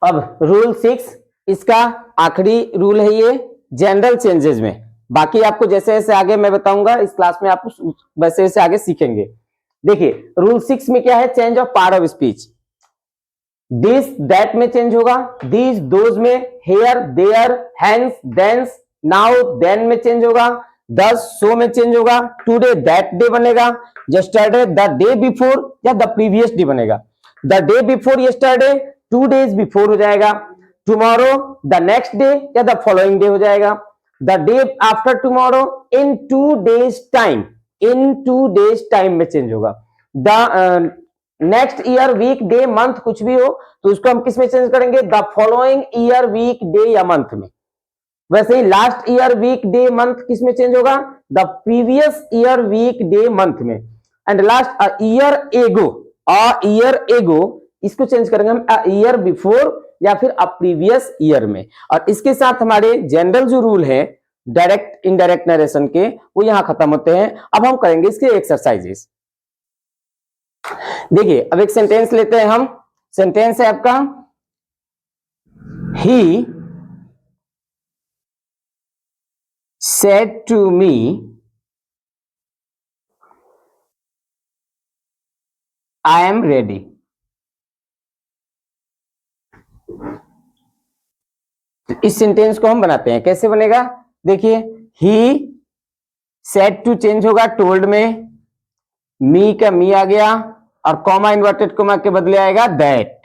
अब रूल 6, इसका आखिरी रूल है ये जनरल चेंजेस में। बाकी आपको जैसे जैसे आगे मैं बताऊंगा इस क्लास में, आप वैसे वैसे आगे सीखेंगे। देखिए रूल 6 में क्या है, change of part of speech. This that में चेंज होगा, दिस दोज में, here there, hence thence, now then में चेंज होगा, दस सो में चेंज होगा, टुडे दैट डे बनेगा, यस्टरडे द डे बिफोर या द प्रीवियस डे बनेगा, the day before yesterday 2 days before हो जाएगा, टुमारो द नेक्स्ट डे या द फॉलोइंग डे हो जाएगा, the day after tomorrow in 2 days time, in 2 days time में change होगा, the next year week day month कुछ भी हो तो उसको हम किस में चेंज करेंगे, the following year week day या मंथ में। वैसे ही last year week day month किस में चेंज होगा, the previous year week day month में। And last a year ago इसको चेंज करेंगे हम अ ईयर बिफोर या फिर अ प्रीवियस ईयर में। और इसके साथ हमारे जनरल जो रूल है डायरेक्ट इनडायरेक्ट नरेशन के वो यहां खत्म होते हैं। अब हम करेंगे इसके एक्सरसाइजेस। देखिए अब एक सेंटेंस लेते हैं हम। सेंटेंस है आपका, ही said to me I am ready। इस सेंटेंस को हम बनाते हैं, कैसे बनेगा देखिए, ही said to चेंज होगा टोल्ड में, मी का मी आ गया और कॉमा इन्वर्टेड कॉमा के बदले आएगा दैट।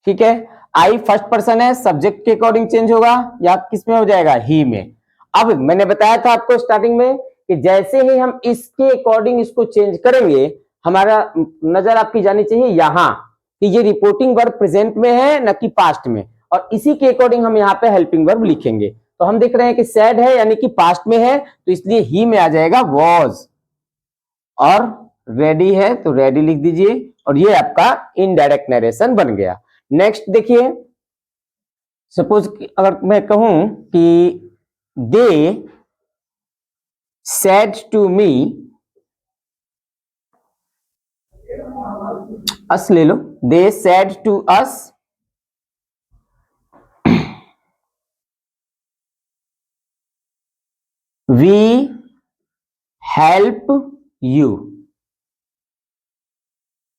ठीक है, आई फर्स्ट पर्सन है, सब्जेक्ट के अकॉर्डिंग चेंज होगा या किस में हो जाएगा, ही में। अब मैंने बताया था आपको स्टार्टिंग में कि जैसे ही हम इसके अकॉर्डिंग इसको चेंज करेंगे, हमारा नजर आपकी जानी चाहिए यहां कि ये रिपोर्टिंग वर्ब प्रेजेंट में है न कि पास्ट में, और इसी के अकॉर्डिंग हम यहाँ पे हेल्पिंग वर्ब लिखेंगे। तो हम देख रहे हैं कि सैड है यानी कि पास्ट में है तो इसलिए ही में आ जाएगा वॉज, और रेडी है तो रेडी लिख दीजिए, और ये आपका इनडायरेक्ट नरेशन बन गया। नेक्स्ट देखिए, सपोज अगर मैं कहूं कि दे सेड टू मी, अस ले लो, they said to us we help you.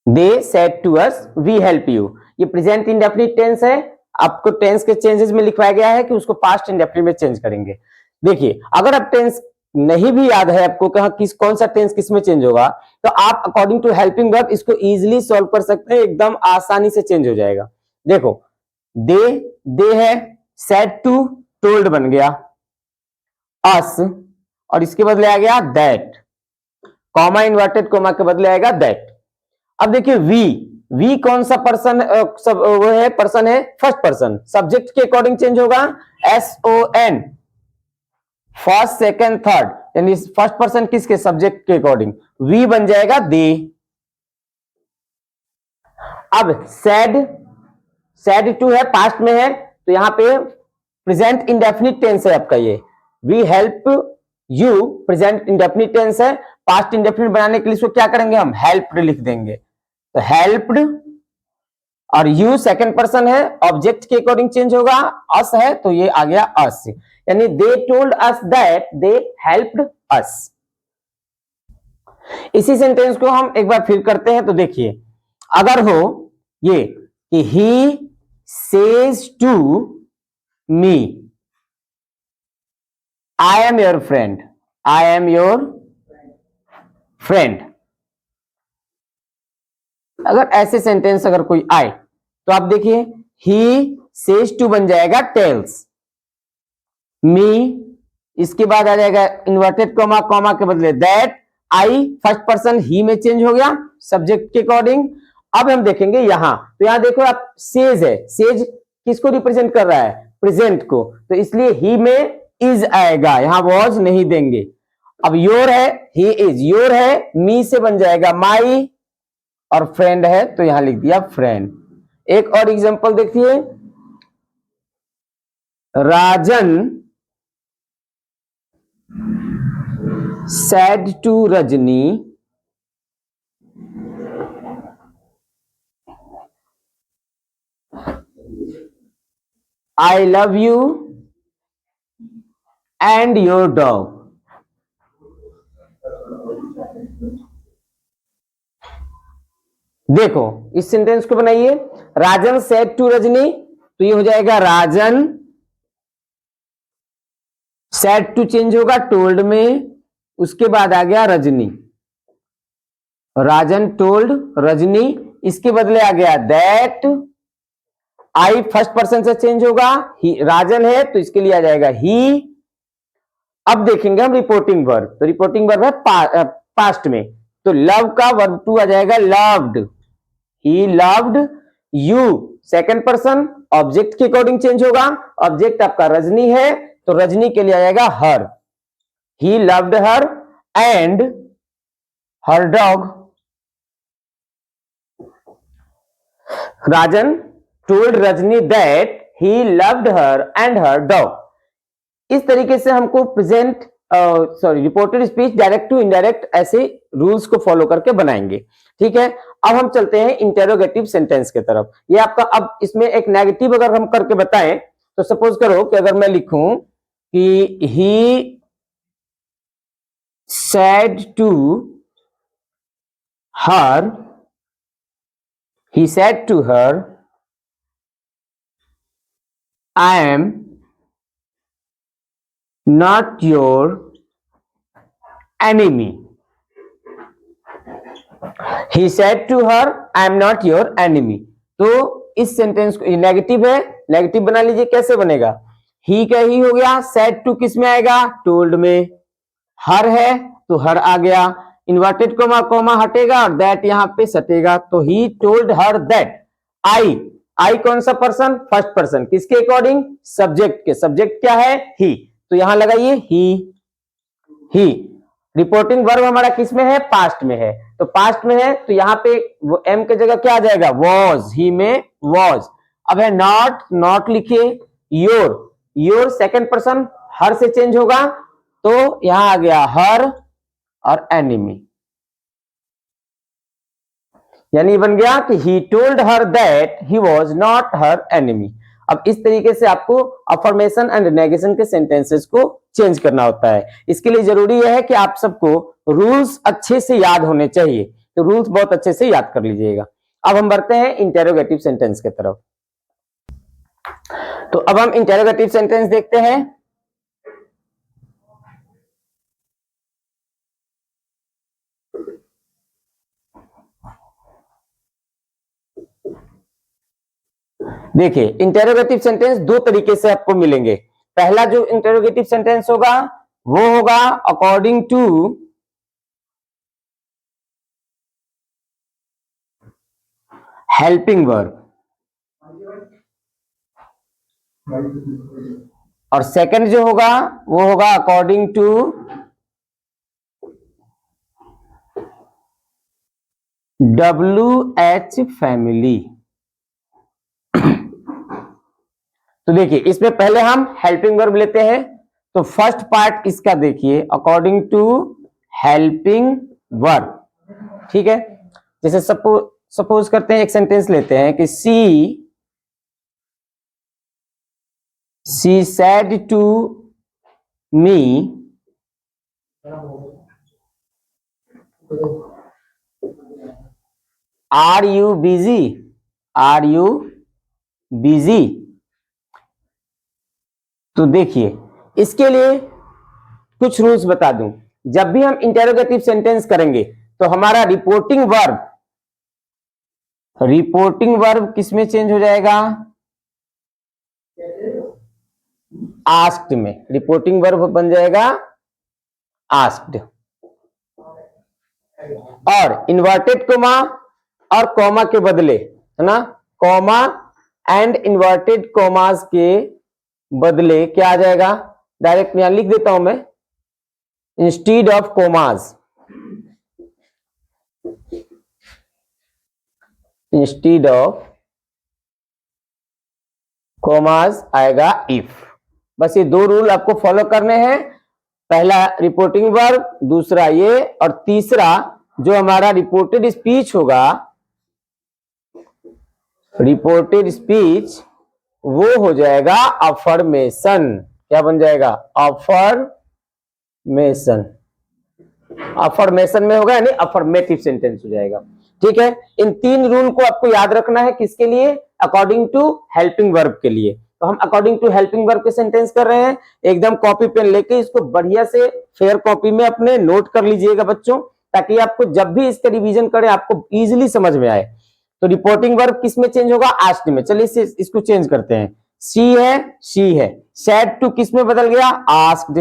They said to us we help you, ये प्रेजेंट इंडेफिनिट टेंस है। आपको टेंस के चेंजेस में लिखवाया गया है कि उसको पास्ट इंडेफिनिट में चेंज करेंगे। देखिए अगर आप टेंस नहीं भी याद है आपको कि कौन सा टेंस किस में चेंज होगा, तो आप अकॉर्डिंग टू हेल्पिंग वर्ब इसको इजीली सॉल्व कर सकते हैं, एकदम आसानी से चेंज हो जाएगा। देखो दे है, सेड टू टोल्ड बन गया, अस और इसके बदले आ गया दैट, कॉमा इन्वर्टेड कॉमा के बदले आएगा दैट। अब देखिए वी कौन सा पर्सन वो है, पर्सन है फर्स्ट पर्सन, सब्जेक्ट के अकॉर्डिंग चेंज होगा SON, फर्स्ट सेकंड थर्ड, यानी फर्स्ट पर्सन किसके, सब्जेक्ट के अकॉर्डिंग, वी बन जाएगा दे। अब सैड टू है, पास्ट में है तो यहां पे प्रेजेंट इंडेफिनिट टेंस है आपका, ये we help you present indefinite tense है। पास्ट इंडेफिनिट बनाने के लिए इसको क्या करेंगे, हम हेल्प्ड लिख देंगे, तो हेल्प्ड, और यू सेकंड पर्सन है, ऑब्जेक्ट के अकॉर्डिंग चेंज होगा, अस है तो ये आ गया अस, यानी they told us that they helped अस। इसी सेंटेंस को हम एक बार फिर करते हैं, तो देखिए अगर हो ये कि he says to me I am your friend, I am your friend, अगर ऐसे सेंटेंस अगर कोई आए तो आप देखिए ही सेज टू बन जाएगा टेल्स, मी इसके बाद आ जाएगा इन्वर्टेड कॉमा, कॉमा के बदले दैट, आई फर्स्ट पर्सन ही में चेंज हो गया सब्जेक्ट के अकॉर्डिंग। अब हम देखेंगे यहां, तो यहां देखो आप सेज है, सेज किसको रिप्रेजेंट कर रहा है, प्रेजेंट को, तो इसलिए ही में इज आएगा, यहां वॉज नहीं देंगे। अब योर है, ही इज, योर है, मी से बन जाएगा माई, और फ्रेंड है तो यहां लिख दिया फ्रेंड। एक और एग्जांपल देखिए, राजन said to Rajni I love you and your dog. देखो इस सेंटेंस को बनाइए, राजन सेड टू रजनी, तो ये हो जाएगा राजन सेड टू चेंज होगा टोल्ड में, उसके बाद आ गया रजनी, राजन टोल्ड रजनी, इसके बदले आ गया दैट, आई फर्स्ट पर्सन से चेंज होगा, ही राजन है तो इसके लिए आ जाएगा ही। अब देखेंगे हम रिपोर्टिंग वर्ब, तो रिपोर्टिंग वर्ब है पास्ट में, तो लव का वर्ब टू आ जाएगा loved, he loved you, second person object के अकॉर्डिंग चेंज होगा, ऑब्जेक्ट आपका रजनी है तो रजनी के लिए आ जाएगा her, he loved her and her dog. Rajan told Rajni that he loved her and her dog. इस तरीके से हमको present reported speech direct to indirect ऐसे रूल्स को फॉलो करके बनाएंगे। ठीक है, अब हम चलते हैं इंटेरोगेटिव सेंटेंस के तरफ। ये आपका, अब इसमें एक नेगेटिव अगर हम करके बताएं तो सपोज करो कि अगर मैं लिखूं कि ही said to her, he said to her, I am not your enemy. He said to her, I am not your enemy. तो इस सेंटेंस को नेगेटिव है, नेगेटिव बना लीजिए, कैसे बनेगा, ही का ही हो गया, said to किस में आएगा, टोल्ड में, हर है तो हर आ गया, इन्वर्टेड कोमा कोमा हटेगा और दैट यहां पे सटेगा, तो ही टोल्ड हर दैट, आई, आई कौन सा पर्सन, फर्स्ट पर्सन, किसके अकॉर्डिंग, सब्जेक्ट के, सब्जेक्ट क्या है, ही, तो यहां लगाइए ही। रिपोर्टिंग वर्ब हमारा किस में है, पास्ट में है, तो पास्ट में है तो यहां पे वो एम के जगह क्या आ जाएगा, वॉज, ही में वॉज। अब है नॉट, नॉट लिखिए, योर, योर सेकंड पर्सन हर से चेंज होगा तो यहां आ गया हर और एनिमी, यानी बन गया कि he told her that he was not her enemy. अब इस तरीके से आपको अफर्मेशन एंड नेगेशन के सेंटेंसेस को चेंज करना होता है। इसके लिए जरूरी है कि आप सबको रूल्स अच्छे से याद होने चाहिए, तो रूल्स बहुत अच्छे से याद कर लीजिएगा। अब हम बढ़ते हैं इंटेरोगेटिव सेंटेंस के तरफ। तो अब हम इंटेरोगेटिव सेंटेंस देखते हैं। देखिए इंटेरोगेटिव सेंटेंस दो तरीके से आपको मिलेंगे। पहला जो इंटेरोगेटिव सेंटेंस होगा वो होगा अकॉर्डिंग टू हेल्पिंग वर्ब, और सेकंड जो होगा वो होगा अकॉर्डिंग टू WH फैमिली। तो देखिए इसमें पहले हम हेल्पिंग वर्ब लेते हैं, तो फर्स्ट पार्ट इसका देखिए अकॉर्डिंग टू हेल्पिंग वर्ब। ठीक है, जैसे सपोज करते हैं एक सेंटेंस लेते हैं कि she said to me are you busy, are you busy. तो देखिए इसके लिए कुछ रूल्स बता दूं, जब भी हम इंटेरोगेटिव सेंटेंस करेंगे तो हमारा रिपोर्टिंग वर्ब किस में चेंज हो जाएगा, आस्क्ड में, रिपोर्टिंग वर्ब बन जाएगा आस्क्ड, और इन्वर्टेड कोमा और कॉमा के बदले, है ना, कॉमा एंड इन्वर्टेड कॉमास के बदले क्या आ जाएगा, डायरेक्ट यहां लिख देता हूं मैं, instead of commas, instead of commas आएगा इफ। बस ये दो रूल आपको फॉलो करने हैं, पहला रिपोर्टिंग वर्ब, दूसरा ये, और तीसरा जो हमारा रिपोर्टेड स्पीच होगा, रिपोर्टेड स्पीच वो हो जाएगा अफर्मेशन। क्या बन जाएगा? अफर्मेशन। अफर्मेशन में होगा यानी अफर्मेटिव सेंटेंस हो जाएगा। ठीक है, इन तीन रूल को आपको याद रखना है। किसके लिए? अकॉर्डिंग टू हेल्पिंग वर्ब के लिए। तो हम अकॉर्डिंग टू हेल्पिंग वर्ब के सेंटेंस कर रहे हैं। एकदम कॉपी पेन लेके इसको बढ़िया से फेयर कॉपी में अपने नोट कर लीजिएगा बच्चों, ताकि आपको जब भी इसका रिवीजन करें आपको इजीली समझ में आए। तो रिपोर्टिंग वर्ब किस में चेंज होगा? आस्क्ड में। चलिए इसको चेंज करते हैं। सी है। सैड टू किस में बदल गया? आस्क्ड।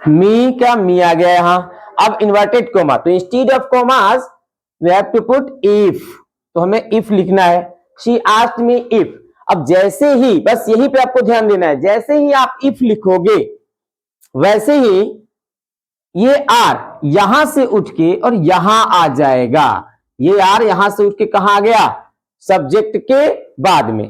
मी क्या? मी आ गया यहां। अब इन्वर्टेड कोमा, तो instead of commas we have to put if. तो हमें इफ लिखना है। She asked me if. अब जैसे ही, बस यहीं पे आपको ध्यान देना है, जैसे ही आप इफ लिखोगे वैसे ही ये आर यहां से उठ के और यहां आ जाएगा। ये आर यहां से उठ के कहां आ गया? सब्जेक्ट के बाद में।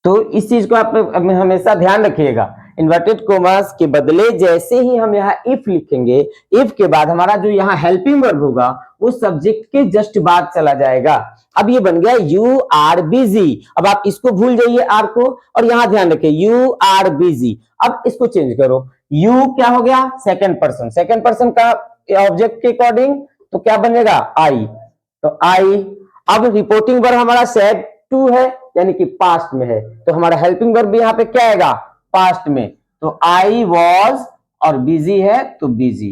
तो इस चीज को आप हमेशा ध्यान रखिएगा। इन्वर्टेड कोमास के बदले जैसे ही हम यहाँ इफ लिखेंगे, इफ के बाद हमारा जो यहाँ हेल्पिंग वर्ब होगा वो सब्जेक्ट के जस्ट बाद चला जाएगा। अब ये बन गया यू आर बिजी। अब आप इसको भूल जाइए आर को, और यहाँ ध्यान रखिए यू आर बिजी। अब इसको चेंज करो। यू क्या हो गया? Second person. सेकंड पर्सन का ऑब्जेक्ट के अकॉर्डिंग तो क्या बनेगा? आई। तो आई। अब रिपोर्टिंग वर्ब हमारा सेड टू है यानी कि पास्ट में है, तो हमारा हेल्पिंग वर्ब भी यहाँ पे क्या आएगा? पास्ट में। तो आई वॉज और बिजी है तो बिजी।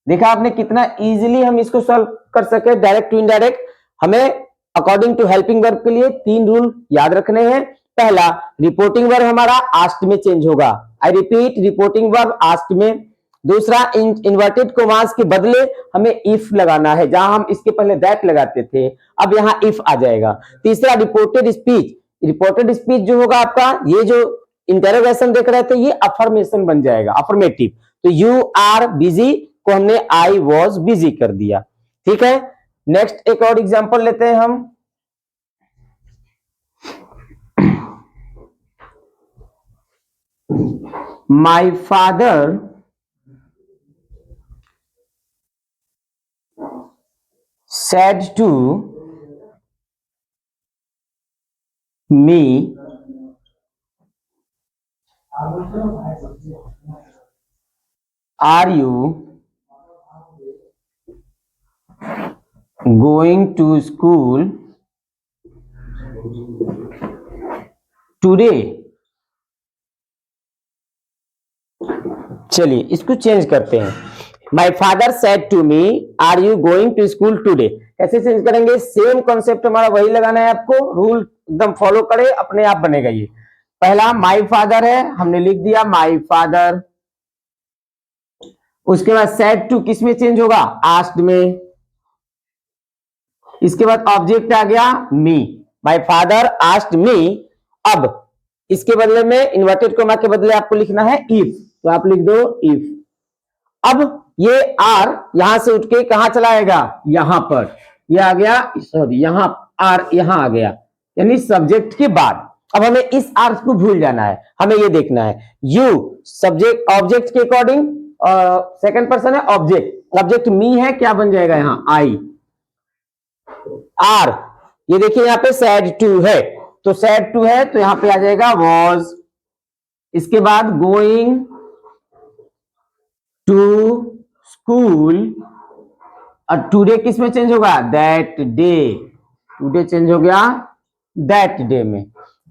देखा आपने कितना इजीली हम इसको सॉल्व कर सके, डायरेक्ट टू इनडायरेक्ट। हमें अकॉर्डिंग टू हेल्पिंग वर्ब के लिए तीन रूल याद रखने हैं। पहला, रिपोर्टिंग वर्ब हमारा आस्क्ड में चेंज होगा। I repeat, reporting verb asked में। दूसरा, इन्वर्टेड कोमास के बदले हमें इफ लगाना है, जहां हम इसके पहले दैट लगाते थे अब यहां इफ आ जाएगा। तीसरा, रिपोर्टेड स्पीच। रिपोर्टेड स्पीच जो होगा आपका, ये जो इंटरोगेशन देख रहे थे ये अफर्मेशन बन जाएगा, अफर्मेटिव। तो यू आर बिजी को हमने आई वॉज बिजी कर दिया। ठीक है, नेक्स्ट एक और एग्जांपल लेते हैं हम। My father said to me, are you going to school today? चलिए इसको चेंज करते हैं। My father said to me, are you going to school today. कैसे चेंज करेंगे? सेम कॉन्सेप्ट हमारा वही लगाना है आपको। रूल एकदम फॉलो करे, अपने आप बनेगा ये। पहला माई फादर है, हमने लिख दिया माई फादर। उसके बाद सेड टू किस में चेंज होगा? आस्क्ड में। इसके बाद ऑब्जेक्ट आ गया मी, माई फादर आस्क्ड मी। अब इसके बदले में इन्वर्टेड कोमा के बदले आपको लिखना है इफ, तो आप लिख दो इफ। अब ये आर यहां से उठ के कहां चलाएगा? यहां पर। ये आ गया, सॉरी यहां आर यहां आ गया यानी सब्जेक्ट के बाद। अब हमें इस आर को भूल जाना है, हमें ये देखना है यू सब्जेक्ट ऑब्जेक्ट के अकॉर्डिंग, सेकंड पर्सन है ऑब्जेक्ट, ऑब्जेक्ट मी है, क्या बन जाएगा यहां? आई। आर ये देखिए यहां पे सैड टू है, तो सैड टू है तो यहां पे आ जाएगा वॉज। इसके बाद गोइंग टू स्कूल, और टुडे किस में चेंज होगा? That day. टुडे चेंज हो गया दैट डे में।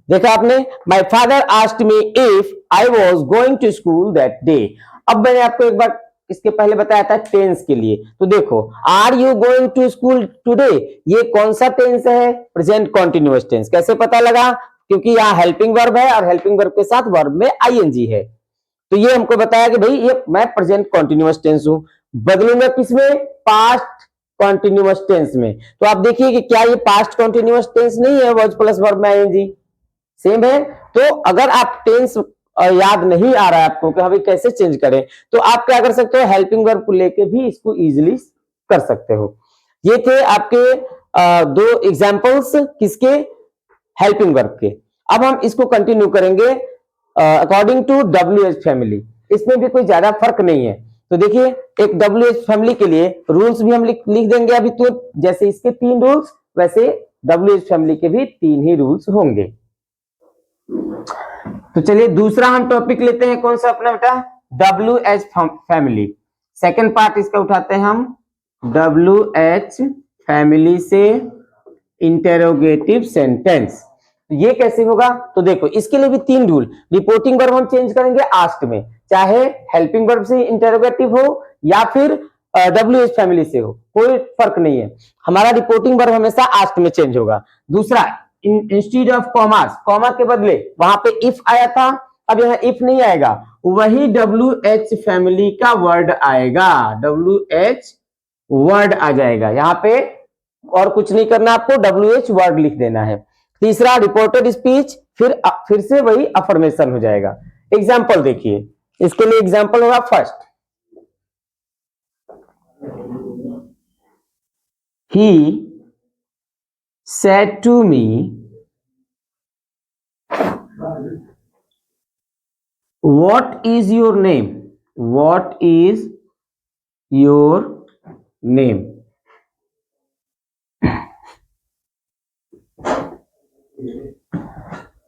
देखा आपने? My father asked me if I was going to school that day. अब मैंने आपको एक बार इसके पहले बताया था टेंस के लिए, तो देखो are you going to school today, ये कौन सा टेंस है? Present continuous tense. कैसे पता लगा? क्योंकि यहाँ हेल्पिंग वर्ब है और हेल्पिंग वर्ब के साथ वर्ब में आईएनजी है, तो ये हमको बताया कि भाई ये मैं प्रेजेंट कॉन्टिन्यूअस टेंस हूं। बदलूंगा किसमें? पास्ट कॉन्टिन्यूअस टेंस में। तो आप देखिए कि क्या ये पास्ट कॉन्टिन्यूअस टेंस नहीं है वर्ब प्लस वर्ब में आईएनजी? सेम है। तो अगर आप टेंस याद नहीं आ रहा है आपको कि भाई कैसे चेंज करें, तो आप क्या कर सकते हो? हेल्पिंग वर्ब को लेके भी इसको इजीली कर सकते हो। ये थे आपके दो एग्जांपल्स किसके? हेल्पिंग वर्ब के। अब हम इसको कंटिन्यू करेंगे अकॉर्डिंग टू WH फैमिली। इसमें भी कोई ज्यादा फर्क नहीं है। तो देखिए एक WH फैमिली के लिए रूल्स भी हम लिख देंगे अभी, तो जैसे इसके 3 रूल्स वैसे WH फैमिली के भी 3 ही रूल्स होंगे। तो चलिए दूसरा हम टॉपिक लेते हैं, कौन सा अपना बेटा, WH फैमिली। सेकंड पार्ट इसका उठाते हैं हम, WH फैमिली से इंटेरोगेटिव सेंटेंस। ये कैसे होगा, तो देखो इसके लिए भी 3 रूल। रिपोर्टिंग वर्ब हम चेंज करेंगे आस्क्ड में, चाहे हेल्पिंग वर्ब से इंटेरोगेटिव हो या फिर WH फैमिली से हो, कोई फर्क नहीं है, हमारा रिपोर्टिंग वर्ब हमेशा आस्क्ड में चेंज होगा। दूसरा, इंस्टीड ऑफ कॉमास, कॉमा के बदले वहां पे इफ आया था, अब यहाँ इफ नहीं आएगा, वही WH फैमिली का वर्ड आएगा, WH वर्ड आ जाएगा यहाँ पे, और कुछ नहीं करना आपको, WH वर्ड लिख देना है। तीसरा, रिपोर्टेड स्पीच, फिर से वही अफर्मेशन हो जाएगा। एग्जाम्पल देखिए, इसके लिए एग्जाम्पल होगा first, he said to me what is your name, what is your name।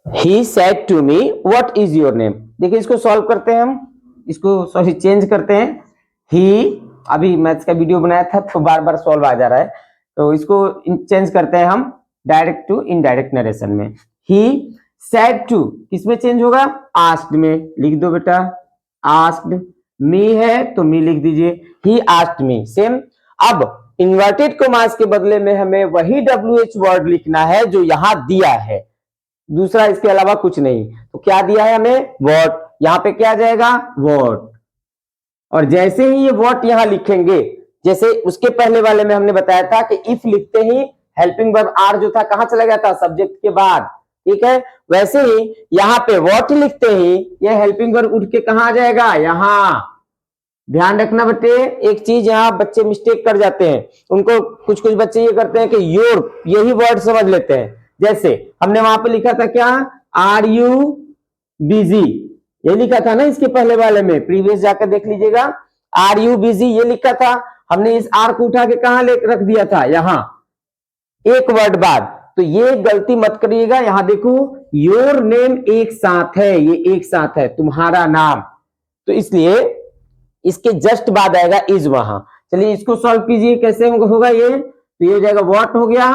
He said to me what is your name। देखिए इसको सॉल्व करते हैं हम, इसको सॉरी चेंज करते हैं। ही, अभी मैथ्स का वीडियो बनाया था तो बार बार सॉल्व आ जा रहा है, तो इसको चेंज करते हैं हम डायरेक्ट टू इनडायरेक्ट नरेशन में। ही सेड टू किसमें चेंज होगा, आस्क्ड में, लिख दो बेटा आस्क्ड। मी है तो मी लिख दीजिए, ही आस्क्ड मी, सेम। अब इन्वर्टेड कॉमास के बदले में हमें वही WH वर्ड लिखना है जो यहां दिया है, दूसरा इसके अलावा कुछ नहीं। तो क्या दिया है हमें, वॉट, यहाँ पे क्या आ जाएगा, वॉट। और जैसे ही ये वॉट यहां लिखेंगे, जैसे उसके पहले वाले में हमने बताया था कि इफ लिखते ही हेल्पिंग वर्ब आर जो था कहां चला गया था, सब्जेक्ट के बाद, ठीक है, वैसे ही यहाँ पे वॉट लिखते ही ये हेल्पिंग वर्ब उठ के कहां आ जाएगा, यहां। ध्यान रखना बेटे, एक चीज यहाँ बच्चे मिस्टेक कर जाते हैं, उनको कुछ बच्चे ये करते हैं कि योर यही वर्ड समझ लेते हैं। जैसे हमने वहां पे लिखा था क्या, आर यू बिजी, ये लिखा था ना इसके पहले वाले में, प्रीवियस जाकर देख लीजिएगा, आर यू बिजी ये लिखा था, हमने इस आर को उठा के कहां रख दिया था, यहां, एक वर्ड बाद। तो ये गलती मत करिएगा, यहां देखो योर नेम एक साथ है, ये एक साथ है, तुम्हारा नाम, तो इसलिए इसके जस्ट बाद आएगा इज वहां। चलिए इसको सॉल्व कीजिए, कैसे होगा ये, तो ये हो जाएगा व्हाट हो गया।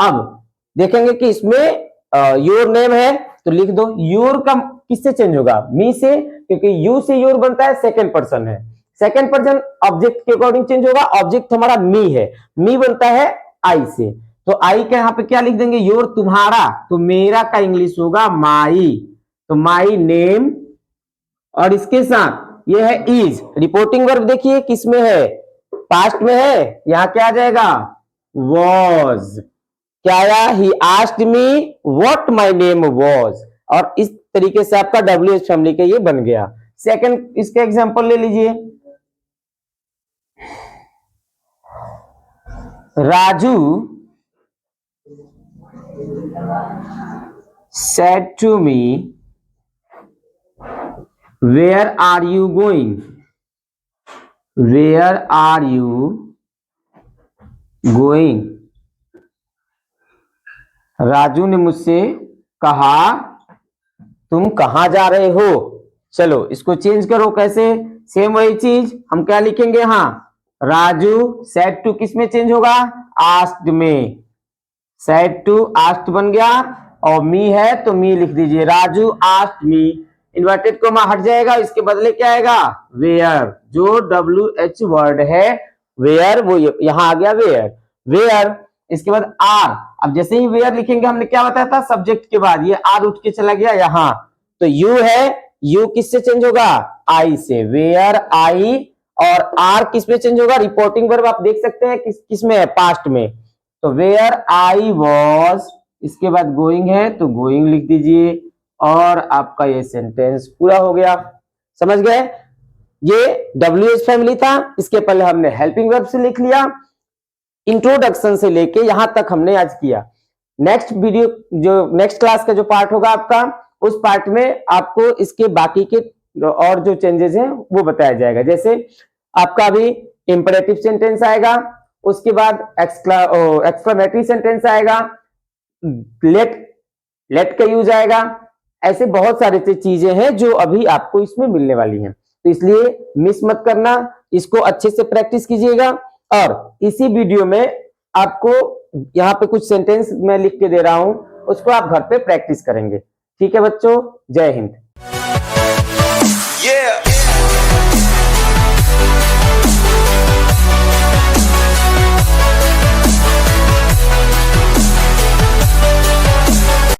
अब देखेंगे कि इसमें योर नेम है तो लिख दो, योर का किससे चेंज होगा, मी से, क्योंकि यू से योर बनता है, सेकंड पर्सन है, सेकंड पर्सन ऑब्जेक्ट के अकॉर्डिंग चेंज होगा, ऑब्जेक्ट हमारा मी है, मी बनता है आई से, तो आई का यहाँ पे क्या लिख देंगे, योर तुम्हारा, तो मेरा का इंग्लिश होगा माई, तो माई नेम, और इसके साथ ये है इज। रिपोर्टिंग वर्ब देखिए किसमें है, पास्ट में है, यहां क्या आ जाएगा, वॉज। क्या आया, he asked me what my name was, और इस तरीके से आपका WH फैमिली का ये बन गया। सेकंड इसका एग्जांपल ले लीजिए, Raju said to me where are you going, where are you going। Raju ने मुझसे कहा तुम कहां जा रहे हो। चलो इसको चेंज करो, कैसे, सेम वही चीज हम क्या लिखेंगे, हाँ, राजू सेड टू किस में चेंज होगा, आस्क्ड में, सेड टू आस्क्ड बन गया, और मी है तो मी लिख दीजिए, Raju asked me, inverted coma हट जाएगा, इसके बदले क्या आएगा, वेयर, जो WH वर्ड है वेयर वो यहां आ गया, वेयर, वेयर। इसके बाद आर, अब जैसे ही वेयर लिखेंगे, हमने क्या बताया था, सब्जेक्ट के बाद ये आर उठ के चला गया यहां, तो यू है, यू किससे चेंज होगा, आई से, वेयर आई, और आर किस में चेंज होगा, रिपोर्टिंग वर्ब आप देख सकते हैं किस में है, पास्ट में, तो वेयर आई वॉज, इसके बाद गोइंग है तो गोइंग लिख दीजिए, और आपका ये सेंटेंस पूरा हो गया। समझ गए, ये WH फैमिली था, इसके पहले हमने हेल्पिंग वर्ब से लिख लिया, इंट्रोडक्शन से लेके यहां तक हमने आज किया। नेक्स्ट वीडियो जो नेक्स्ट क्लास का जो पार्ट होगा आपका, उस पार्ट में आपको इसके बाकी के और जो चेंजेस हैं वो बताया जाएगा। जैसे आपका अभी इंपरेटिव सेंटेंस आएगा, उसके बाद एक्सक्लेमेटरी सेंटेंस आएगा, लेट का यूज आएगा। ऐसे बहुत सारी चीजें हैं जो अभी आपको इसमें मिलने वाली हैं, तो इसलिए मिस मत करना, इसको अच्छे से प्रैक्टिस कीजिएगा। और इसी वीडियो में आपको यहाँ पे कुछ सेंटेंस मैं लिख के दे रहा हूं, उसको आप घर पे प्रैक्टिस करेंगे। ठीक है बच्चों, जय हिंद।